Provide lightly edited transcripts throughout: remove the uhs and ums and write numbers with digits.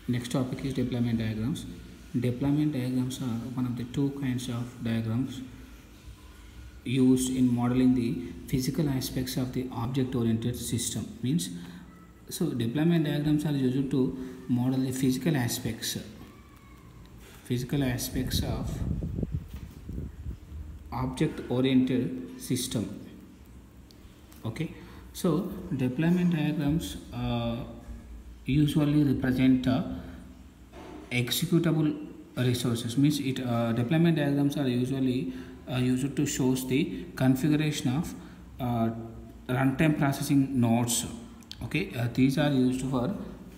Next topic is deployment diagrams. Deployment diagrams are one of the two kinds of diagrams used in modeling the physical aspects of the object-oriented system. Means, so deployment diagrams are used to model the physical aspects of object-oriented system. Okay, so deployment diagrams usually represent executable resources. Means it deployment diagrams are usually used to show the configuration of runtime processing nodes. Okay, these are used for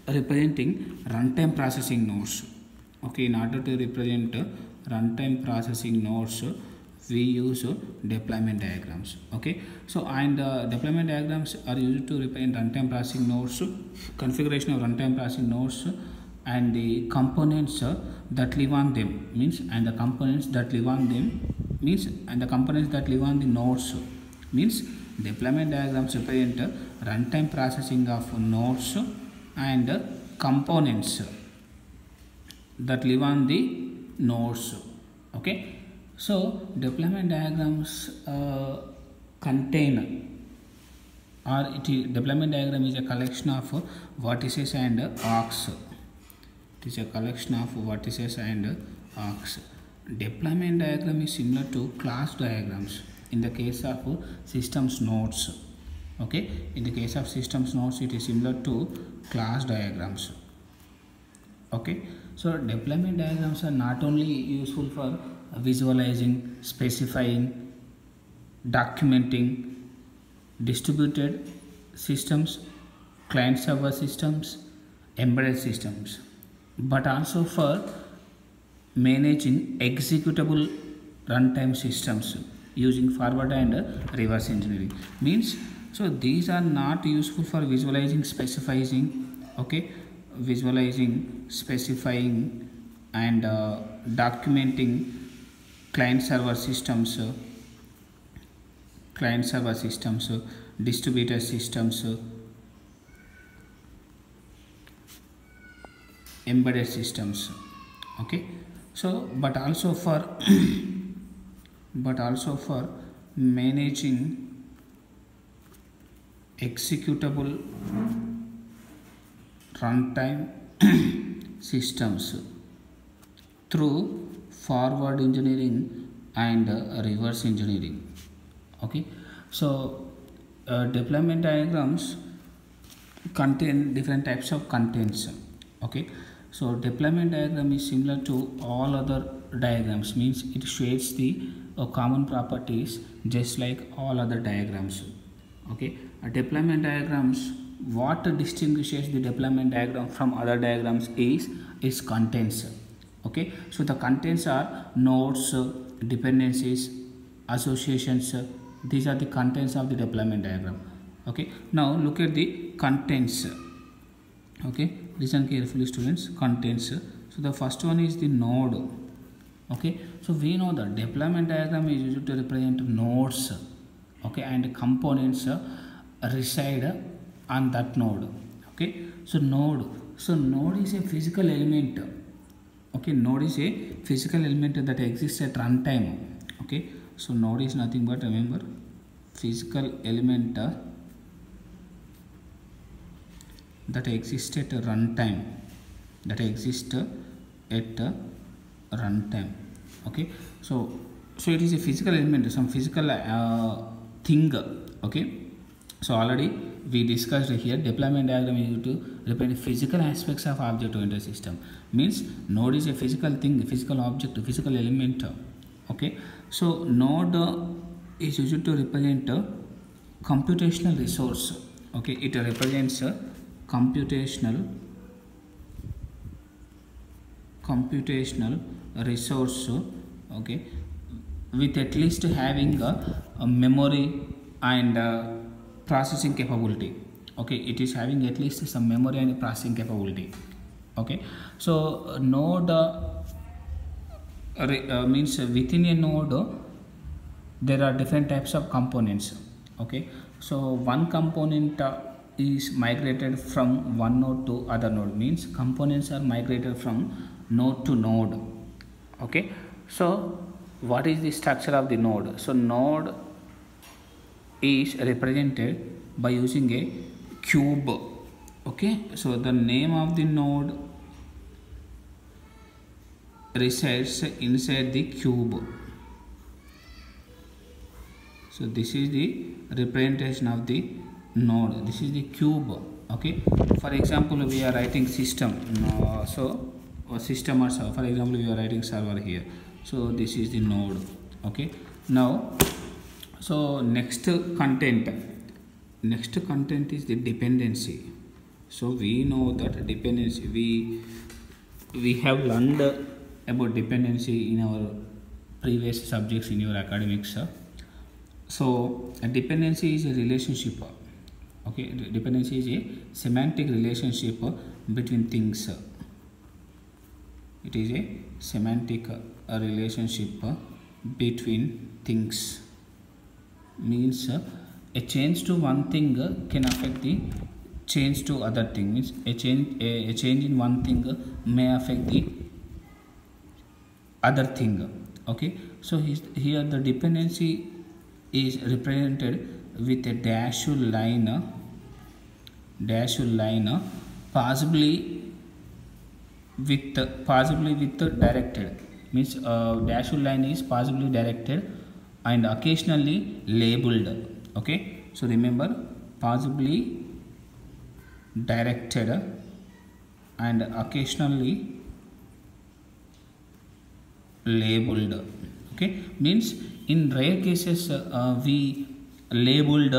representing runtime processing nodes. Okay, in order to represent runtime processing nodes, we use deployment diagrams. Okay, so and deployment diagrams are used to represent runtime processing nodes, configuration of runtime processing nodes, and the components that live on them. Means and the components that live on them means and the components that live on the nodes. Means deployment diagrams represent runtime processing of nodes and components that live on the nodes. Okay, so deployment diagrams contain, or deployment diagram is a collection of vertices and arcs. It is a collection of vertices and arcs. Deployment diagram is similar to class diagrams in the case of systems nodes. Okay, in the case of systems nodes, it is similar to class diagrams. Okay, so deployment diagrams are not only useful for visualizing, specifying, documenting distributed systems, client server systems, embedded systems, but also for managing executable runtime systems using forward and reverse engineering. Means, so these are not useful for visualizing, specifying, okay, visualizing, specifying and documenting client server systems, distributed systems, embedded systems. Okay, so but also for managing executable runtime systems through forward engineering and reverse engineering. Okay, so deployment diagrams contain different types of contents. Okay, so deployment diagram is similar to all other diagrams. Means it shares the common properties just like all other diagrams. Okay, deployment diagrams, what distinguishes the deployment diagram from other diagrams is contents. Okay, so the contents are nodes, dependencies, associations. These are the contents of the deployment diagram. Okay, now look at the contents. Okay, listen carefully students. Contents, so the first one is the node. Okay, so we know that deployment diagram is used to represent nodes. Okay, and components reside on that node. Okay, so node is a physical element. Okay, node is a physical element that exists at runtime. Okay, so node is nothing but, remember, physical element that exists at runtime. Okay, so it is a physical element, some physical thing. Okay, so already we discussed here deployment diagram is used to represent physical aspects of object-oriented system. Means node is a physical thing, physical object, physical element. Okay, so node is used to represent computational resource. Okay, it represents computational resource. Okay, with at least having a memory and processing capability. Okay, it is having at least some memory and processing capability. Okay, so node means within a node there are different types of components. Okay, so one component is migrated from one node to other node, means components are migrated from node to node. Okay, so what is the structure of the node? So node is represented by using a cube. Okay, so the name of the node resides inside the cube. So this is the representation of the node. This is the cube. Okay, for example, we are writing system. So system or server. For example, we are writing server here. So this is the node. Okay, now so next content is the dependency. So we know that dependency, we have learned about dependency in our previous subjects in your academics. So a dependency is a relationship. Okay, dependency is a semantic relationship between things. It is a semantic relationship between things. Means a change to one thing can affect the change to other thing. Means a change in one thing may affect the other thing. Okay, so here the dependency is represented with a dashed line, possibly with directed. Means dashed line is possibly directed and occasionally labeled. Okay, so remember, possibly directed and occasionally labeled. Okay, means in rare cases we labeled,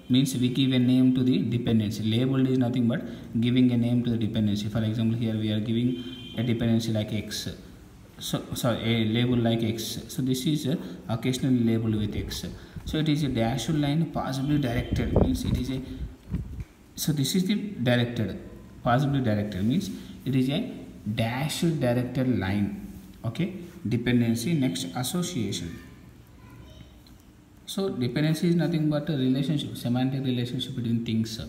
means we give a name to the dependency. Labeled is nothing but giving a name to the dependency. For example, here we are giving a dependency like X. So sorry, a label like X. So this is occasionally labeled with X. So it is a dashed line, possibly directed, means it is a, so this is the directed, possibly directed, means it is a dashed directed line. Okay, dependency. Next, association. So dependency is nothing but a relationship, semantic relationship between things.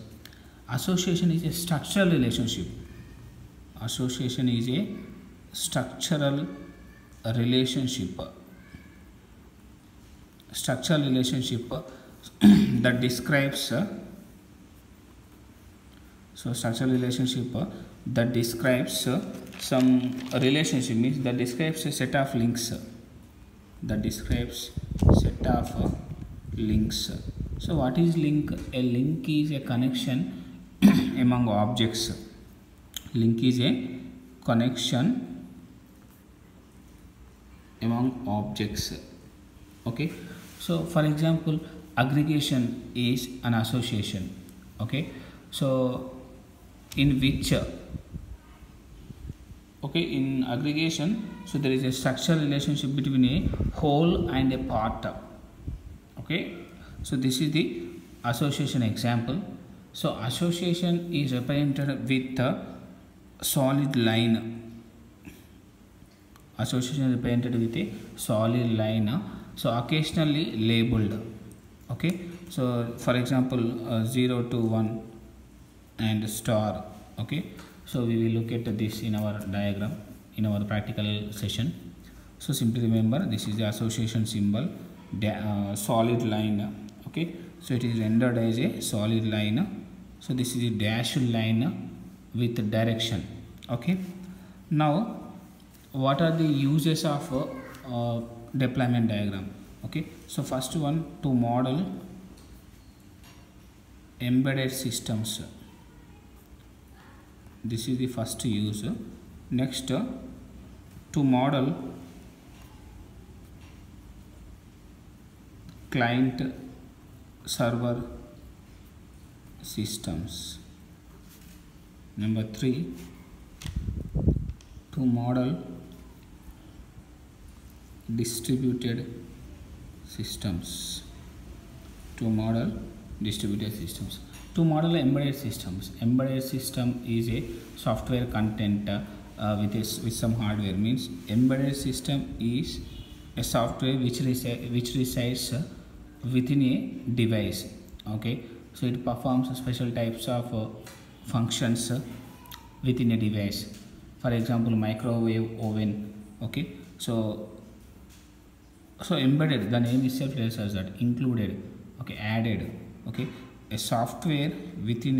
Association is a structural relationship. Association is a structural relationship. Structural relationship that describes so structural relationship that describes some relationship, means that describes a set of links. That describes set of links. So what is link? A link is a connection among objects. Link is a connection among objects. Okay, so for example, aggregation is an association. Okay, so in which okay, in aggregation, so there is a structural relationship between a whole and a part. Okay, so this is the association example. So association is represented with a solid line. Association is represented with a solid line. So occasionally labeled. Okay, so for example 0 to 1 and star. Okay, so we will look at this in our diagram in our practical session. So simply remember, this is the association symbol, solid line. Okay, so it is rendered as a solid line. So this is a dashed line with direction. Okay, now what are the uses of deployment diagram? Okay, so first one, to model embedded systems. This is the first use. Next, to model client server systems. Number 3, to model distributed systems. To model distributed systems. To model embedded systems. Embedded system is a software content with some hardware. Means embedded system is a software which resides within a device. Okay, So it performs special types of functions within a device. For example, microwave oven. Okay, so embedded, the name itself tells us that, included, okay, added, okay, a software within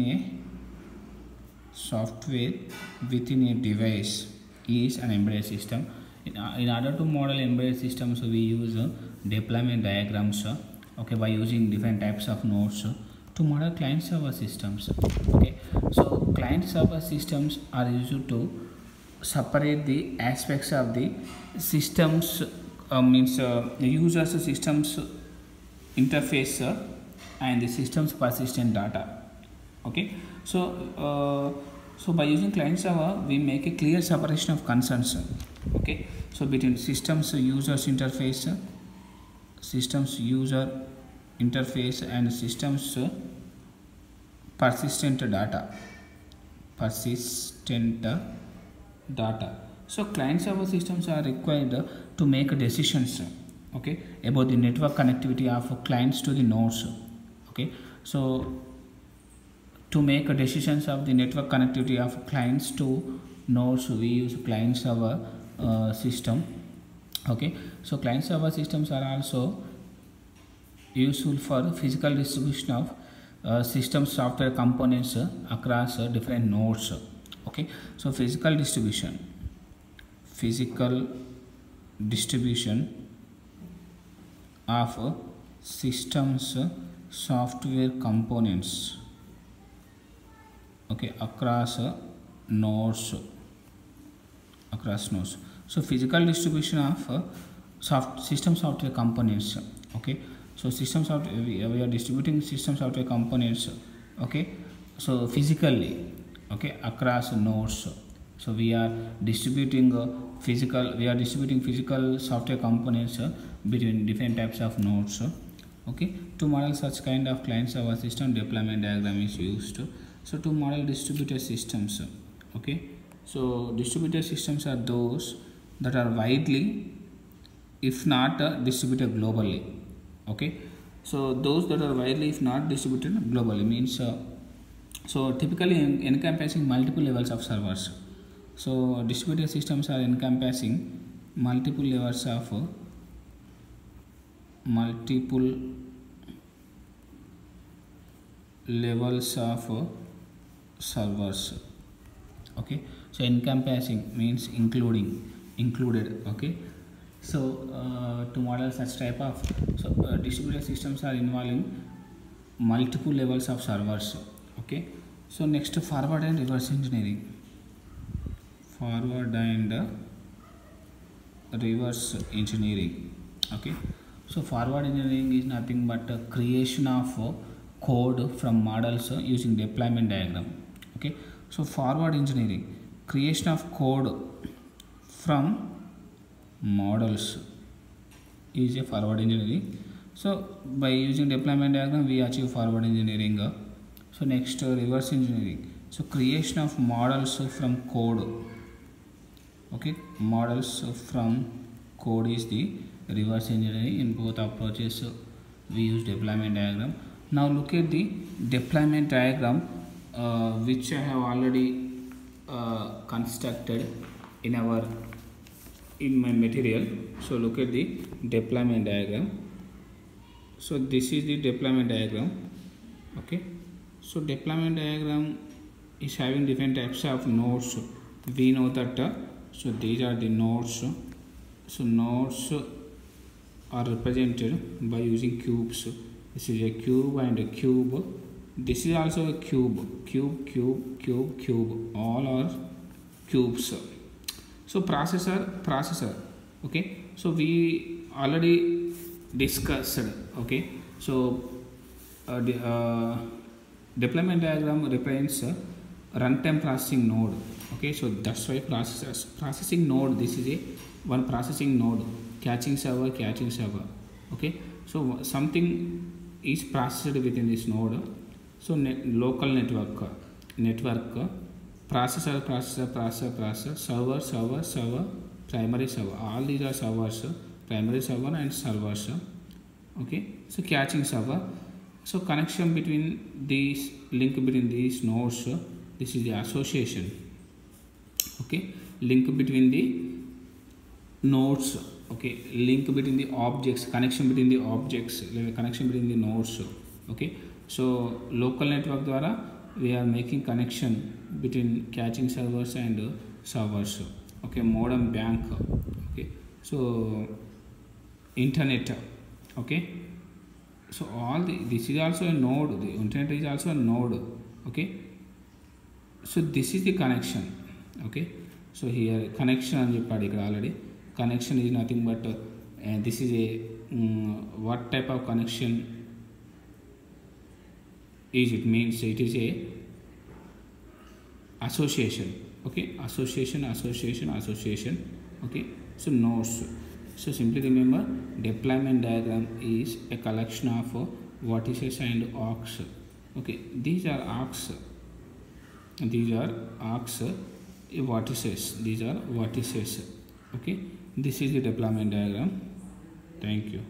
a device is an embedded system. In order to model embedded systems, we use deployment diagrams, okay, by using different types of nodes to model client server systems. Okay, so client server systems are used to separate the aspects of the systems, users systems interface and the system's persistent data. Okay, so by using client server, we make a clear separation of concerns. Okay, so between systems user interface and systems persistent data. So client server systems are required to make decisions, okay, about the network connectivity of clients to the nodes. Okay, so to make decisions of the network connectivity of clients to nodes, we use client server system. Okay, so client server systems are also useful for physical distribution of system software components across different nodes. Okay, so physical distribution of systems software components, okay, across nodes. So physical distribution of system software components. Okay, so system software, we are distributing system software components, okay, so physically, okay, across nodes. So we are distributing physical software components between different types of nodes. Okay, to model such kind of client server system, deployment diagram is used. So to model distributed systems, okay, so distributed systems are those that are widely, if not distributed globally. Okay, so those that are widely, if not distributed globally, means so typically encompassing multiple levels of servers. So distributed systems are encompassing multiple levels of servers. Okay, so encompassing means included. Okay, so to model such type of distributed systems are involving multiple levels of servers. Okay, so next, forward and reverse engineering. Okay, so forward engineering is nothing but creation of code from models using deployment diagram. Okay, so forward engineering, creation of code from models, is a forward engineering. So by using deployment diagram, we achieve forward engineering. So next, reverse engineering, so creation of models from code. Okay, models from code is the reverse engineering. In both approaches, we use deployment diagram. Now look at the deployment diagram, which I have already constructed in my material. So look at the deployment diagram. So this is the deployment diagram. Okay, so deployment diagram is having different types of nodes. We know that so these are the nodes. So nodes are represented by using cubes. This is a cube and a cube. This is also a cube. All are cubes. So processor. Okay, so we already discussed. Okay, so deployment diagram represents runtime processing node. Okay, so that's why processing node, this is a one processing node, caching server. Okay, so something is processed within this node. So local network, processor, server, primary server. All these are servers, primary server and servers. Okay, so caching server. So connection between these, link between these nodes, this is the association. Okay, link between the nodes. Okay, link between the objects, connection between the objects, connection between the nodes. Okay, so local network ద్వారా we are making connection between caching servers and servers. Okay, modem bank. Okay, so internet. Okay, so all this is also a node, the internet is also a node. Okay, so this is the connection. Okay, so here connection అని చెప్పాడు ఇక్కడ already. Connection is nothing but this is a what type of connection is it? Means it is a association. Okay, association. Okay, so nodes. So simply remember, deployment diagram is a collection of vertices and arcs. Okay, these are arcs, vertices, these are vertices. Okay, this is the deployment diagram. Thank you.